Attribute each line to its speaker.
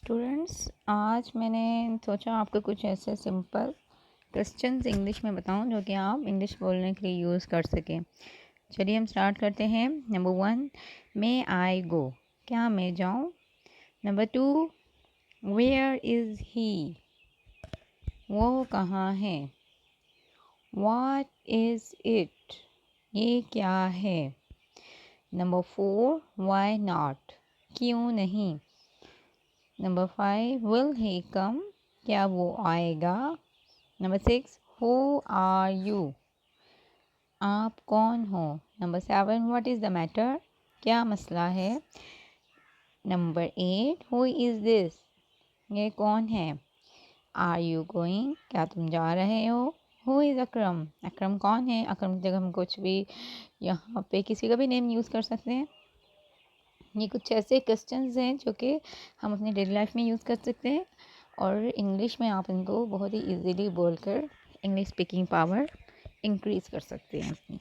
Speaker 1: Students, आज मैंने सोचा आपको कुछ ऐसे सिंपल क्वेश्चंस इंग्लिश में बताऊं जो कि आप इंग्लिश बोलने के लिए यूज़ कर सकें। चलिए हम स्टार्ट करते हैं। नंबर 1, मे आई गो, क्या मैं जाऊं। नंबर 2, वेयर इज़ ही, वो कहाँ है। व्हाट इज़ इट, ये क्या है। नंबर 4, वाई नॉट, क्यों नहीं। नंबर 5, विल ही कम, क्या वो आएगा। नंबर 6, हु आर यू, आप कौन हो। Number 7, what is the matter, क्या मसला है। नंबर 8, हु इज़ दिस, ये कौन है। आर यू गोइंग, क्या तुम जा रहे हो। हु इज़ अकरम, अकरम कौन है। अकरम की जगह हम कुछ भी यहाँ पे किसी का भी नेम यूज़ कर सकते हैं। ये कुछ ऐसे क्वेश्चंस हैं जो कि हम अपनी डेली लाइफ में यूज़ कर सकते हैं और इंग्लिश में आप इनको बहुत ही इजीली बोलकर इंग्लिश स्पीकिंग पावर इंक्रीज़ कर सकते हैं अपनी।